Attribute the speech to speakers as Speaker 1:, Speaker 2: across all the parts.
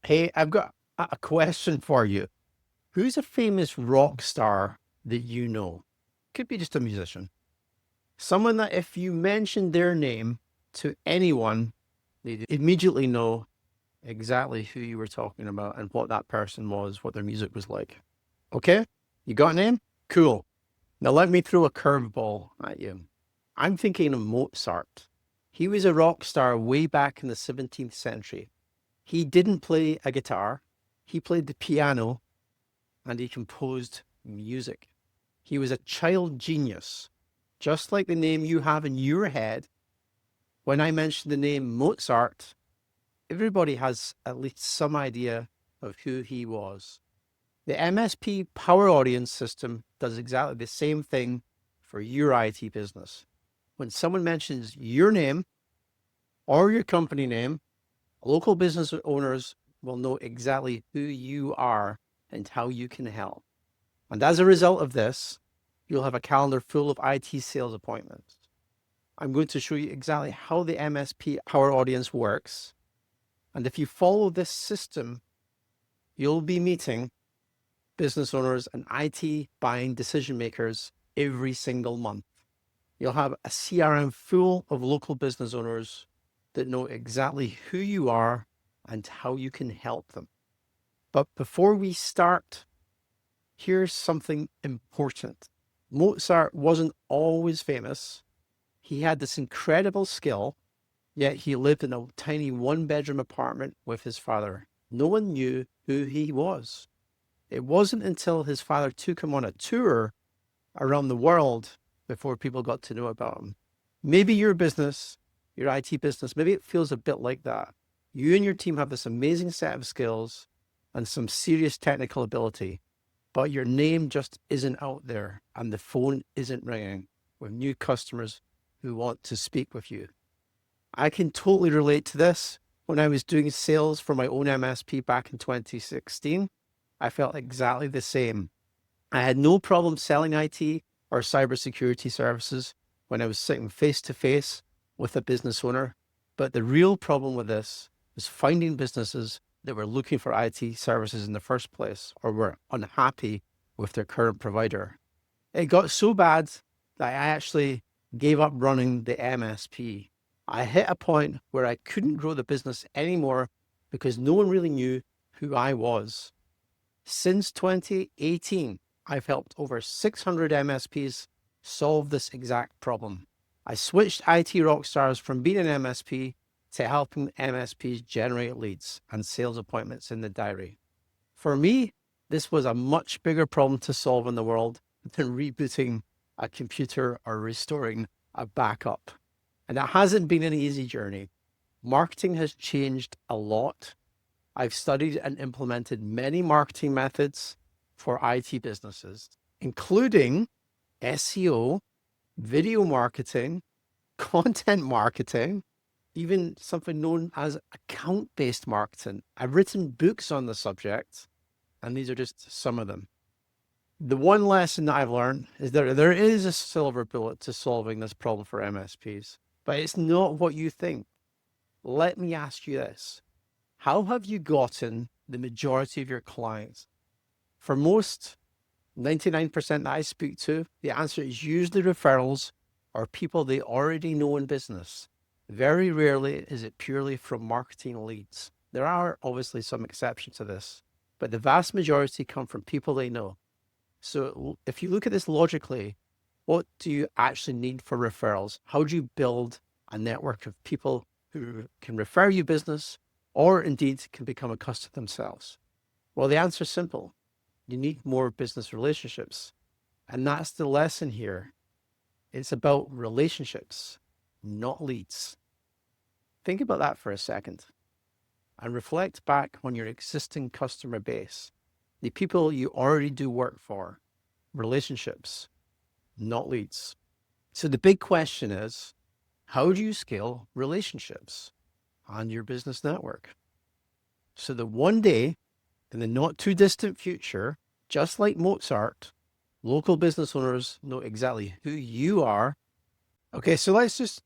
Speaker 1: Hey, I've got a question for you. Who's a famous rock star that you know? Could be just a musician. Someone that if you mention their name to anyone, they'd immediately know exactly who you were talking about and what that person was, what their music was like. Okay? You got a name? Cool. Now let me throw a curveball at you. I'm thinking of Mozart. He was a rock star way back in the 17th century. He didn't play a guitar. He played the piano and he composed music. He was a child genius, just like the name you have in your head. When I mention the name Mozart, everybody has at least some idea of who he was. The MSP Power Audience system does exactly the same thing for your IT business. When someone mentions your name or your company name, local business owners will know exactly who you are and how you can help. And as a result of this, you'll have a calendar full of IT sales appointments. I'm going to show you exactly how the MSP Power Audience works. And if you follow this system, you'll be meeting business owners and IT buying decision makers every single month. You'll have a CRM full of local business owners that know exactly who you are and how you can help them. But before we start, here's something important. Mozart wasn't always famous. He had this incredible skill, yet he lived in a tiny one-bedroom apartment with his father. No one knew who he was. It wasn't until his father took him on a tour around the world before people got to know about him. Maybe your business, your IT business, maybe it feels a bit like that. You and your team have this amazing set of skills and some serious technical ability, but your name just isn't out there and the phone isn't ringing with new customers who want to speak with you. I can totally relate to this. When I was doing sales for my own MSP back in 2016, I felt exactly the same. I had no problem selling IT or cybersecurity services when I was sitting face to face with a business owner. But the real problem with this was finding businesses that were looking for IT services in the first place or were unhappy with their current provider. It got so bad that I actually gave up running the MSP. I hit a point where I couldn't grow the business anymore because no one really knew who I was. Since 2018, I've helped over 600 MSPs solve this exact problem. I switched IT Rockstars from being an MSP to helping MSPs generate leads and sales appointments in the diary. For me, this was a much bigger problem to solve in the world than rebooting a computer or restoring a backup. And it hasn't been an easy journey. Marketing has changed a lot. I've studied and implemented many marketing methods for IT businesses, including SEO, video marketing, content marketing, even something known as account-based marketing. I've written books on the subject, and these are just some of them. The one lesson that I've learned is that there is a silver bullet to solving this problem for MSPs, but it's not what you think. Let me ask you this. How have you gotten the majority of your clients? For most, 99% that I speak to, the answer is usually referrals or people they already know in business. Very rarely is it purely from marketing leads. There are obviously some exceptions to this, but the vast majority come from people they know. So if you look at this logically, what do you actually need for referrals? How do you build a network of people who can refer you business or indeed can become a customer themselves? Well, the answer is simple. You need more business relationships. And that's the lesson here. It's about relationships, not leads. Think about that for a second and reflect back on your existing customer base, the people you already do work for, relationships, not leads. So the big question is, how do you scale relationships on your business network? So that one day in the not too distant future, just like Mozart, local business owners know exactly who you are. Okay, so let's just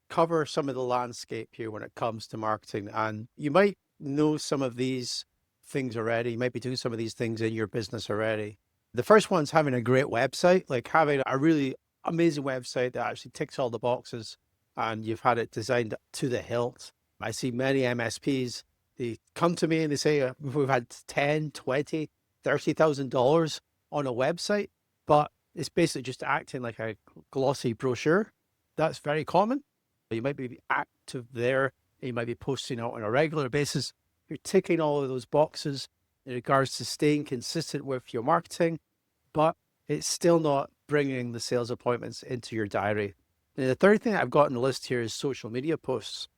Speaker 1: cover some of the landscape here when it comes to marketing. And you might know some of these things already. You might be doing some of these things in your business already. The first one's having a great website, like having a really amazing website that actually ticks all the boxes and you've had it designed to the hilt. I see many MSPs, they come to me and they say, we've had 10, 20, $30,000 on a website, but it's basically just acting like a glossy brochure. That's very common. You might be active there. You might be posting out on a regular basis. You're ticking all of those boxes in regards to staying consistent with your marketing, but it's still not bringing the sales appointments into your diary. And the third thing I've got on the list here is social media posts.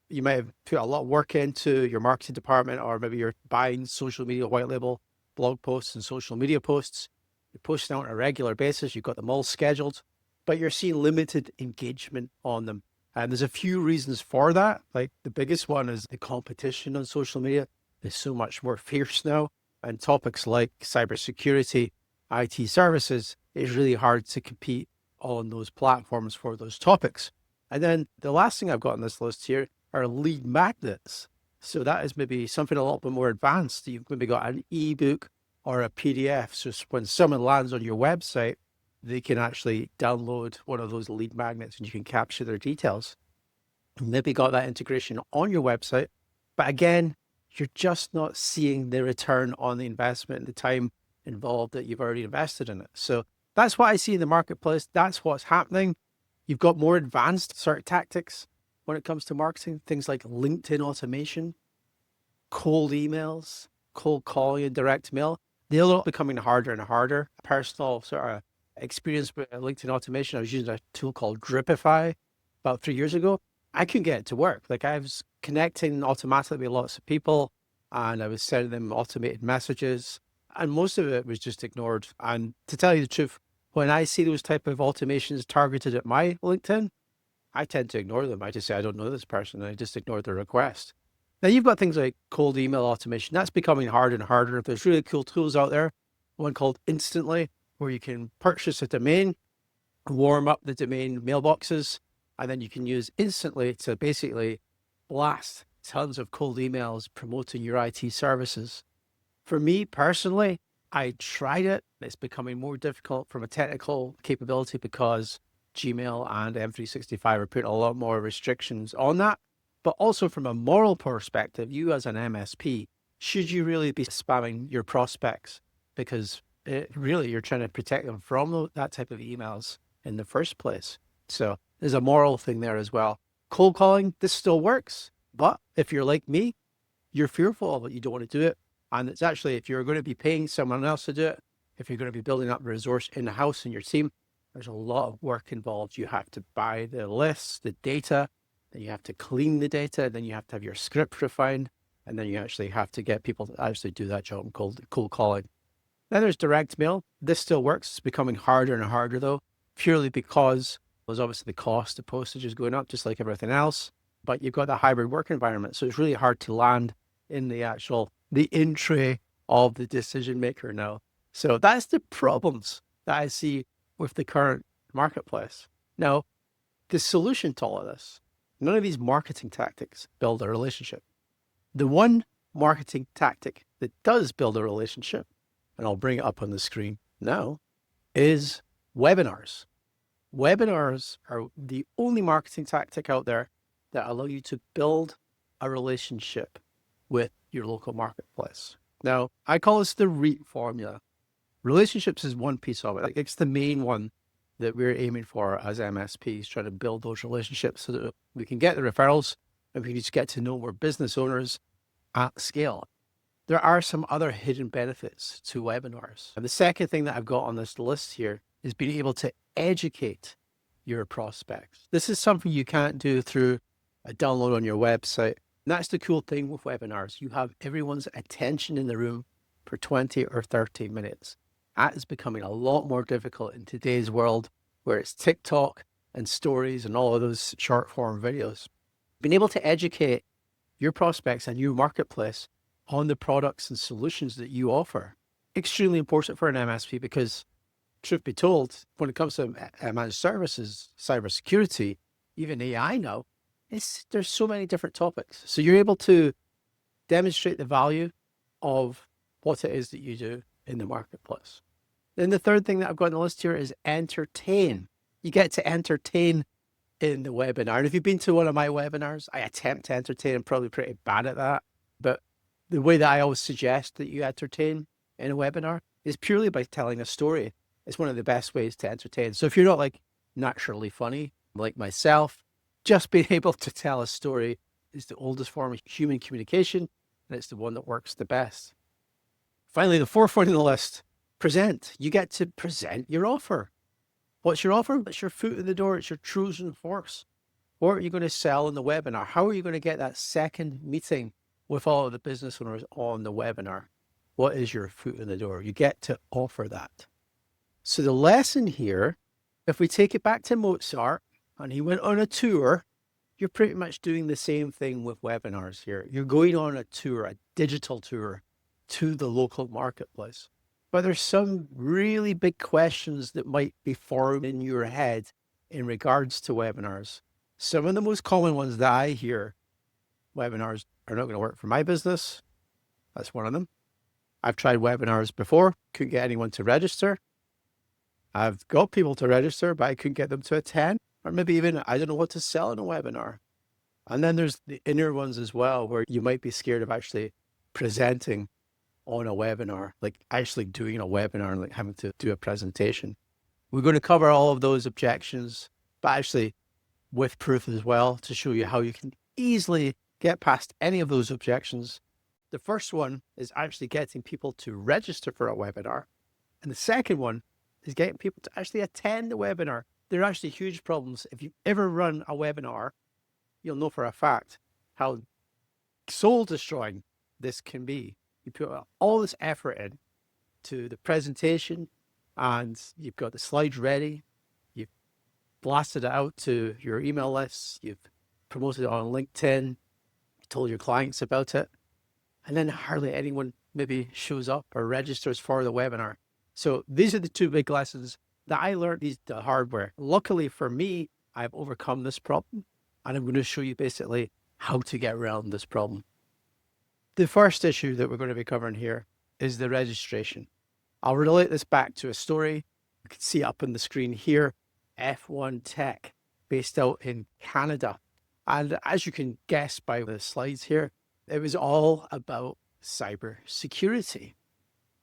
Speaker 1: You might have put a lot of work into your marketing department, or maybe you're buying social media white label blog posts and social media posts. You're posting out on a regular basis. You've got them all scheduled, but you're seeing limited engagement on them. And there's a few reasons for that. Like the biggest one is the competition on social media is so much more fierce now. And topics like cybersecurity, IT services, it's really hard to compete on those platforms for those topics. And then the last thing I've got on this list here are lead magnets. So that is maybe something a little bit more advanced. You've maybe got an ebook or a PDF. So when someone lands on your website, they can actually download one of those lead magnets and you can capture their details. And maybe got that integration on your website. But again, you're just not seeing the return on the investment and the time involved that you've already invested in it. So that's what I see in the marketplace. That's what's happening. You've got more advanced sort of tactics when it comes to marketing, things like LinkedIn automation, cold emails, cold calling, and direct mail. They're all becoming harder and harder. Personal sort of experience with LinkedIn automation. I was using a tool called Dripify about 3 years ago. I couldn't get it to work. Like I was connecting automatically with lots of people and I was sending them automated messages and most of it was just ignored. And to tell you the truth, when I see those type of automations targeted at my LinkedIn, I tend to ignore them. I just say, I don't know this person. And I just ignore the request. Now you've got things like cold email automation. That's becoming harder and harder. There's really cool tools out there. One called Instantly, where you can purchase a domain, warm up the domain mailboxes, and then you can use Instantly to basically blast tons of cold emails promoting your IT services. For me personally, I tried it. It's becoming more difficult from a technical capability because Gmail and M365 are putting a lot more restrictions on that. But also from a moral perspective, you as an MSP, should you really be spamming your prospects? Because really you're trying to protect them from that type of emails in the first place. So there's a moral thing there as well. Cold calling, this still works. But if you're like me, you're fearful of it. You don't want to do it. And it's actually, if you're going to be paying someone else to do it, if you're going to be building up a resource in-house in your team, there's a lot of work involved. You have to buy the lists, the data, then you have to clean the data, then you have to have your script refined, and then you actually have to get people to actually do that job cold calling. Then there's direct mail. This still works. It's becoming harder and harder though, purely because there's obviously the cost of postage is going up just like everything else, but you've got that hybrid work environment. So it's really hard to land in the in tray of the decision maker now. So that's the problems that I see with the current marketplace. Now, the solution to all of this, none of these marketing tactics build a relationship. The one marketing tactic that does build a relationship, and I'll bring it up on the screen now, is webinars. Webinars are the only marketing tactic out there that allow you to build a relationship with your local marketplace. Now, I call this the REIT formula. Relationships is one piece of it. Like it's the main one that we're aiming for as MSPs, trying to build those relationships so that we can get the referrals and we can just get to know more business owners at scale. There are some other hidden benefits to webinars. And the second thing that I've got on this list here is being able to educate your prospects. This is something you can't do through a download on your website. And that's the cool thing with webinars. You have everyone's attention in the room for 20 or 30 minutes. That is becoming a lot more difficult in today's world where it's TikTok and stories and all of those short form videos. Being able to educate your prospects and your marketplace on the products and solutions that you offer, extremely important for an MSP because truth be told, when it comes to managed services, cybersecurity, even AI now, there's so many different topics. So you're able to demonstrate the value of what it is that you do in the marketplace. Then the third thing that I've got on the list here is entertain. You get to entertain in the webinar. And if you've been to one of my webinars, I attempt to entertain. I'm probably pretty bad at that. But the way that I always suggest that you entertain in a webinar is purely by telling a story. It's one of the best ways to entertain. So if you're not like naturally funny, like myself, just being able to tell a story is the oldest form of human communication, and it's the one that works the best. Finally, the fourth one on the list, present. You get to present your offer. What's your offer? It's your foot in the door. It's your Trojan horse. What are you going to sell in the webinar? How are you going to get that second meeting with all of the business owners on the webinar? What is your foot in the door? You get to offer that. So the lesson here, if we take it back to Mozart and he went on a tour, you're pretty much doing the same thing with webinars here. You're going on a tour, a digital tour to the local marketplace. But there's some really big questions that might be formed in your head in regards to webinars. Some of the most common ones that I hear, webinars are not going to work for my business. That's one of them. I've tried webinars before, couldn't get anyone to register. I've got people to register, but I couldn't get them to attend. Or maybe even, I don't know what to sell in a webinar. And then there's the inner ones as well, where you might be scared of actually presenting on a webinar, like actually doing a webinar and like having to do a presentation. We're going to cover all of those objections, but actually with proof as well to show you how you can easily get past any of those objections. The first one is actually getting people to register for a webinar. And the second one is getting people to actually attend the webinar. There are actually huge problems. If you ever run a webinar, you'll know for a fact how soul destroying this can be. You put all this effort in to the presentation and you've got the slides ready. You've blasted it out to your email lists. You've promoted it on LinkedIn. You told your clients about it. And then hardly anyone maybe shows up or registers for the webinar. So these are the two big lessons that I learned the hard way. Luckily for me, I've overcome this problem. And I'm going to show you basically how to get around this problem. The first issue that we're going to be covering here is the registration. I'll relate this back to a story. You can see up on the screen here, F1 Tech, based out in Canada. And as you can guess by the slides here, it was all about cyber security.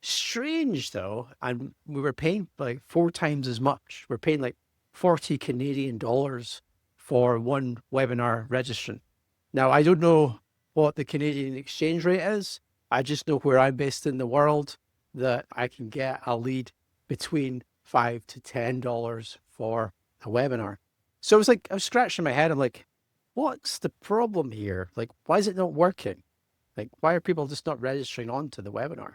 Speaker 1: Strange though, and we were paying like 4 times as much. We're paying like 40 Canadian dollars for one webinar registration. Now, I don't know what the Canadian exchange rate is. I just know where I'm based in the world that I can get a lead between $5 to $10 for a webinar. So I was scratching my head. I'm like, what's the problem here? Like, why is it not working? Like, why are people just not registering onto the webinar?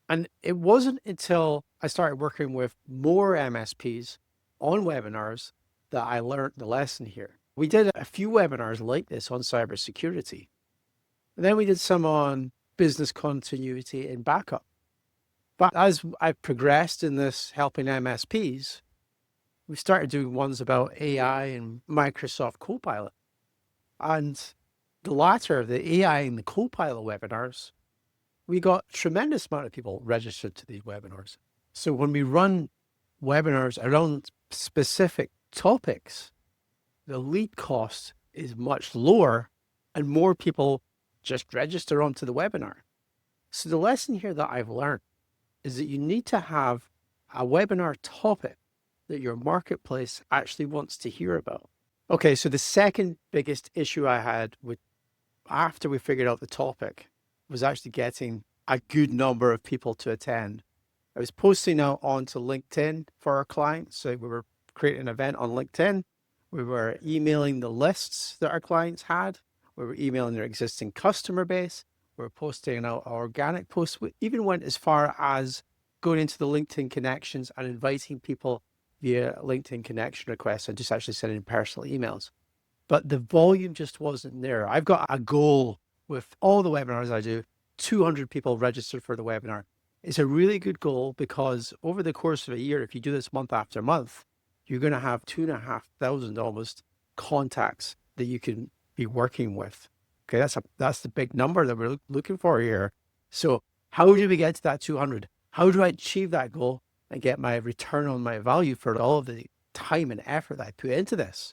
Speaker 1: And it wasn't until I started working with more MSPs on webinars that I learned the lesson here. We did a few webinars like this on cybersecurity. And then we did some on business continuity and backup. But as I've progressed in this helping MSPs, we started doing ones about AI and Microsoft Copilot. And the latter, the AI and the Copilot webinars, we got a tremendous amount of people registered to these webinars. So when we run webinars around specific topics, the lead cost is much lower and more people just register onto the webinar. So the lesson here that I've learned is that you need to have a webinar topic that your marketplace actually wants to hear about. Okay, so the second biggest issue I had with after we figured out the topic was actually getting a good number of people to attend. I was posting out onto LinkedIn for our clients. So we were creating an event on LinkedIn. We were emailing the lists that our clients had. We were emailing their existing customer base. We were posting out our organic posts. We even went as far as going into the LinkedIn connections and inviting people via LinkedIn connection requests and just actually sending personal emails. But the volume just wasn't there. I've got a goal with all the webinars I do, 200 people registered for the webinar. It's a really good goal because over the course of a year, if you do this month after month, you're going to have 2,500 almost contacts that you can be working with. Okay, that's the big number that we're looking for here. So how do we get to that 200? How do I achieve that goal and get my return on my value for all of the time and effort that I put into this?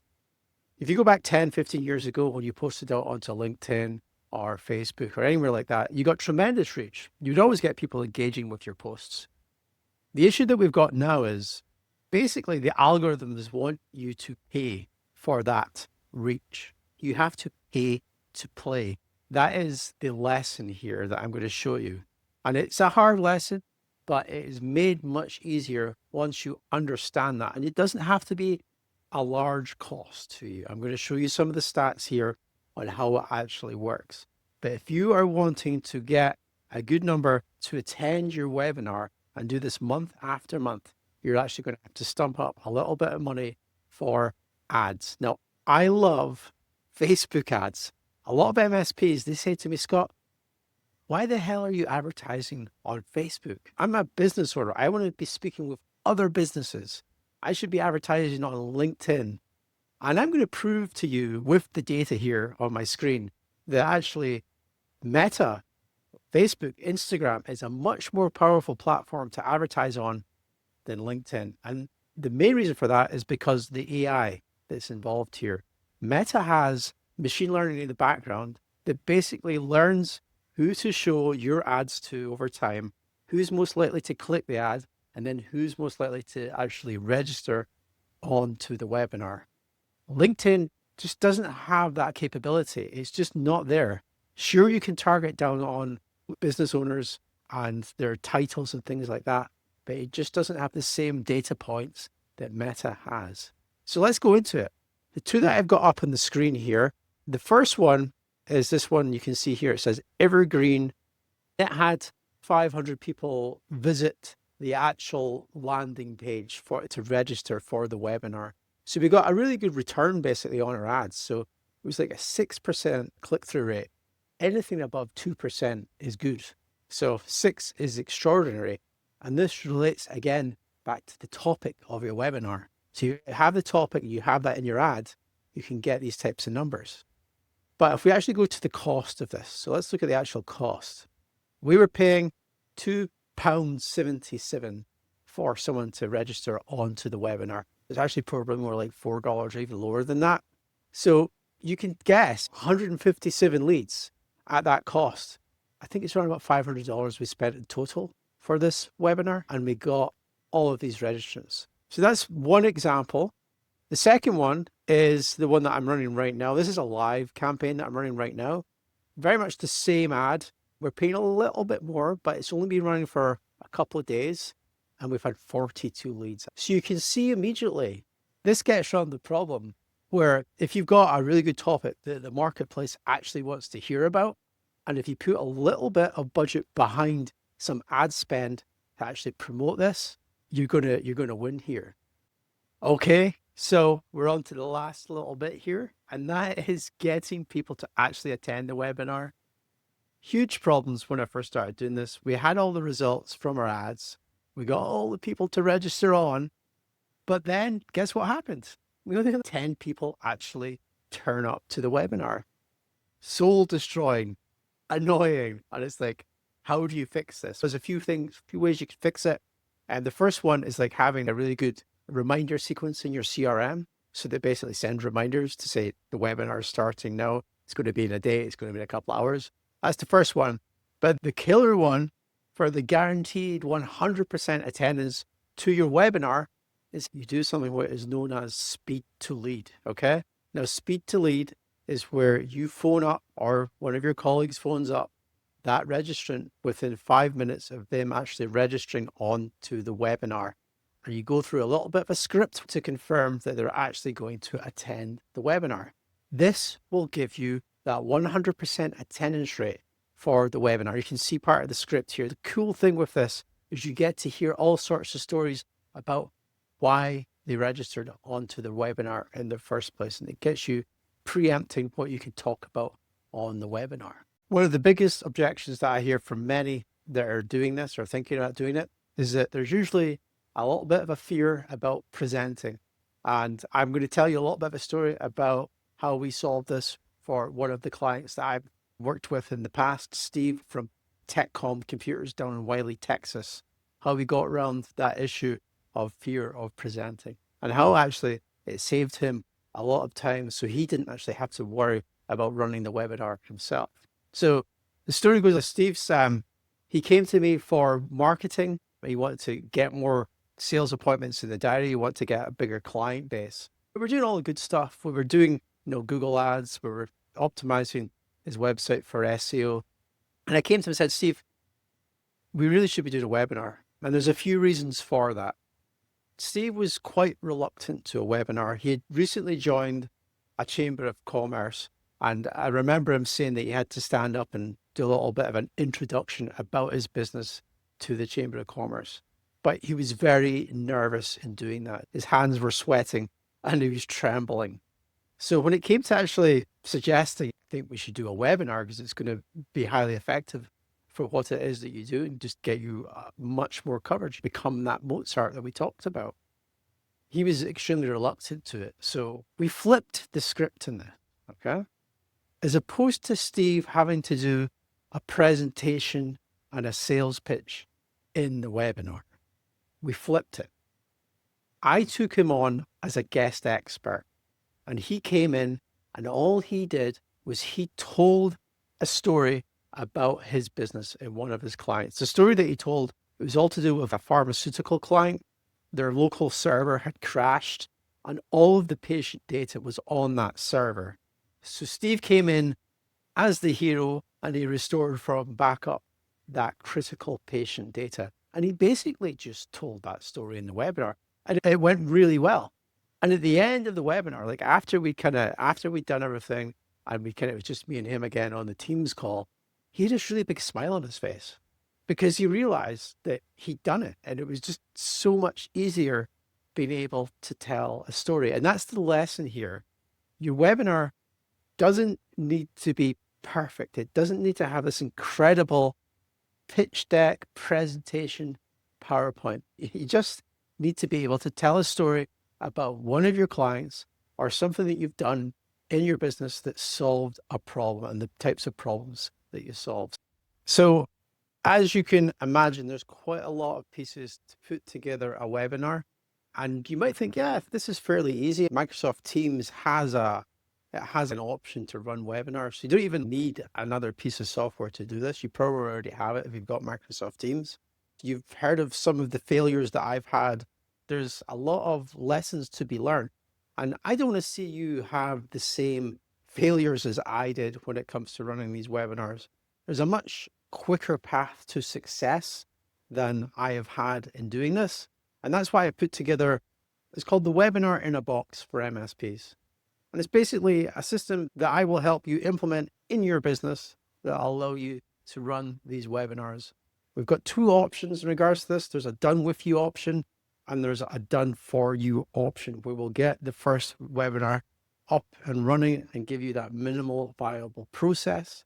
Speaker 1: If you go back 10, 15 years ago when you posted out onto LinkedIn or Facebook or anywhere like that, you got tremendous reach. You'd always get people engaging with your posts. The issue that we've got now is basically the algorithms want you to pay for that reach. You have to pay to play. That is the lesson here that I'm going to show you. And it's a hard lesson, but it is made much easier once you understand that. And it doesn't have to be a large cost to you. I'm going to show you some of the stats here on how it actually works. But if you are wanting to get a good number to attend your webinar and do this month after month, you're actually going to have to stump up a little bit of money for ads. Now, I love Facebook ads. A lot of MSPs, they say to me, Scott, why the hell are you advertising on Facebook? I'm a business owner. I want to be speaking with other businesses. I should be advertising on LinkedIn. And I'm going to prove to you with the data here on my screen that actually Meta, Facebook, Instagram is a much more powerful platform to advertise on than LinkedIn. And the main reason for that is because the AI that's involved here. Meta has machine learning in the background that basically learns who to show your ads to over time, who's most likely to click the ad, and then who's most likely to actually register onto the webinar. LinkedIn just doesn't have that capability. It's just not there. Sure, you can target down on business owners and their titles and things like that, but it just doesn't have the same data points that Meta has. So let's go into it. The two that I've got up on the screen here, the first one is this one you can see here. It says Evergreen. It had 500 people visit the actual landing page to register for the webinar. So we got a really good return basically on our ads. So it was like a 6% click-through rate. Anything above 2% is good. So 6 is extraordinary. And this relates again back to the topic of your webinar. So you have the topic, you have that in your ad, you can get these types of numbers. But if we actually go to the cost of this, so let's look at the actual cost. We were paying £2.77 for someone to register onto the webinar. It's actually probably more like $4 or even lower than that. So you can guess 157 leads at that cost. I think it's around about $500 we spent in total for this webinar, and we got all of these registrants. So that's one example. The second one is the one that I'm running right now. This is a live campaign that I'm running right now. Very much the same ad. We're paying a little bit more, but it's only been running for a couple of days, and we've had 42 leads. So you can see immediately, this gets around the problem where if you've got a really good topic that the marketplace actually wants to hear about, and if you put a little bit of budget behind some ad spend to actually promote this, you're gonna win here. Okay, so we're on to the last little bit here, and that is getting people to actually attend the webinar. Huge problems when I first started doing this. We had all the results from our ads. We got all the people to register on, but then guess what happened? We only had 10 people actually turn up to the webinar. Soul destroying, annoying. And it's like, how do you fix this? There's a few ways you can fix it. And the first one is like having a really good reminder sequence in your CRM. So they basically send reminders to say the webinar is starting now. It's going to be in a day. It's going to be in a couple of hours. That's the first one. But the killer one for the guaranteed 100% attendance to your webinar is you do something what is known as speed to lead. Okay. Now, speed to lead is where you phone up or one of your colleagues phones up that registrant within 5 minutes of them actually registering onto the webinar. And you go through a little bit of a script to confirm that they're actually going to attend the webinar. This will give you that 100% attendance rate for the webinar. You can see part of the script here. The cool thing with this is you get to hear all sorts of stories about why they registered onto the webinar in the first place. And it gets you preempting what you can talk about on the webinar. One of the biggest objections that I hear from many that are doing this or thinking about doing it is that there's usually a little bit of a fear about presenting. And I'm going to tell you a little bit of a story about how we solved this for one of the clients that I've worked with in the past, Steve from TechCom computers down in Wiley, Texas, how we got around that issue of fear of presenting and how actually it saved him a lot of time. So he didn't actually have to worry about running the webinar himself. So the story goes like Steve's, he came to me for marketing. He wanted to get more sales appointments in the diary. He wanted to get a bigger client base. We were doing all the good stuff. We were doing, Google ads. We were optimizing his website for SEO. And I came to him and said, Steve, we really should be doing a webinar. And there's a few reasons for that. Steve was quite reluctant to a webinar. He had recently joined a chamber of commerce. And I remember him saying that he had to stand up and do a little bit of an introduction about his business to the Chamber of Commerce. But he was very nervous in doing that. His hands were sweating and he was trembling. So when it came to actually suggesting, I think we should do a webinar because it's going to be highly effective for what it is that you do and just get you much more coverage, become that Mozart that we talked about. He was extremely reluctant to it. So we flipped the script in this, okay? As opposed to Steve having to do a presentation and a sales pitch in the webinar, we flipped it. I took him on as a guest expert and he came in and all he did was he told a story about his business and one of his clients. The story that he told, it was all to do with a pharmaceutical client. Their local server had crashed and all of the patient data was on that server. So Steve came in as the hero and he restored from backup that critical patient data. And he basically just told that story in the webinar and it went really well. And at the end of the webinar, like after we'd done everything and it was just me and him again on the Teams call, he had this really big smile on his face because he realized that he'd done it. And it was just so much easier being able to tell a story. And that's the lesson here. Your webinar doesn't need to be perfect. It doesn't need to have this incredible pitch deck, presentation, PowerPoint. You just need to be able to tell a story about one of your clients or something that you've done in your business that solved a problem and the types of problems that you solved. So as you can imagine, there's quite a lot of pieces to put together a webinar. And you might think, yeah, this is fairly easy. Microsoft Teams has an option to run webinars. So you don't even need another piece of software to do this. You probably already have it if you've got Microsoft Teams. You've heard of some of the failures that I've had. There's a lot of lessons to be learned. And I don't want to see you have the same failures as I did when it comes to running these webinars. There's a much quicker path to success than I have had in doing this. And that's why I put together, it's called the Webinar in a Box for MSPs. And it's basically a system that I will help you implement in your business that will allow you to run these webinars. We've got two options in regards to this. There's a done with you option and there's a done for you option. We will get the first webinar up and running and give you that minimal viable process.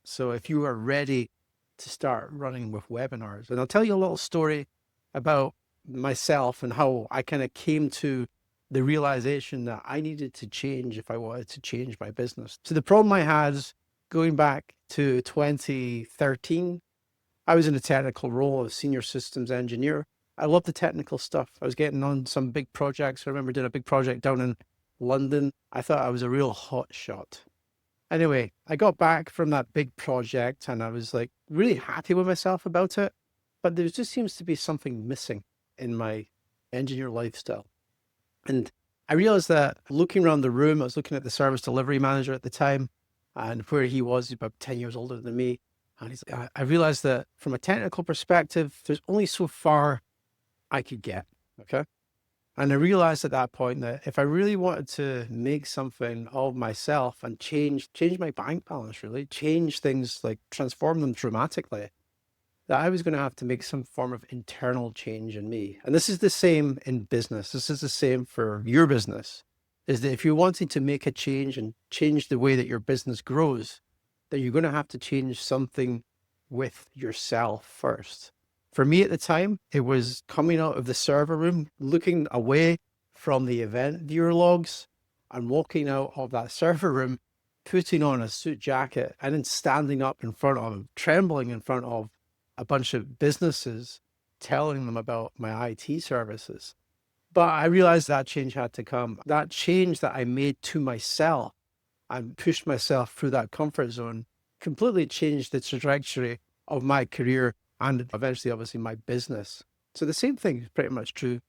Speaker 1: So if you are ready to start running with webinars, and I'll tell you a little story about myself and how I kind of came to the realization that I needed to change if I wanted to change my business. So the problem I had going back to 2013, I was in a technical role as senior systems engineer. I loved the technical stuff. I was getting on some big projects. I remember doing a big project down in London. I thought I was a real hot shot. Anyway, I got back from that big project and I was like really happy with myself about it. But there just seems to be something missing in my engineer lifestyle. And I realized that looking around the room, I was looking at the service delivery manager at the time and where he was about 10 years older than me. And I realized that from a technical perspective, there's only so far I could get. Okay. And I realized at that point that if I really wanted to make something of myself and change my bank balance, really change things, like transform them dramatically, that I was going to have to make some form of internal change in me. And this is the same in business. This is the same for your business, is that if you're wanting to make a change and change the way that your business grows, then you're going to have to change something with yourself first. For me at the time, it was coming out of the server room, looking away from the event viewer logs and walking out of that server room, putting on a suit jacket and then standing up in front of, trembling in front of a bunch of businesses telling them about my IT services. But I realized that change had to come. That change that I made to myself and pushed myself through that comfort zone completely changed the trajectory of my career and eventually, obviously, my business. So the same thing is pretty much true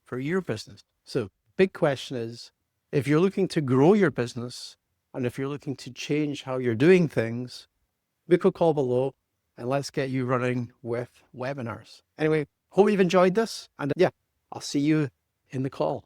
Speaker 1: for your business. So big question is, if you're looking to grow your business and if you're looking to change how you're doing things, book a call below and let's get you running with webinars. Anyway, hope you've enjoyed this. And yeah, I'll see you in the call.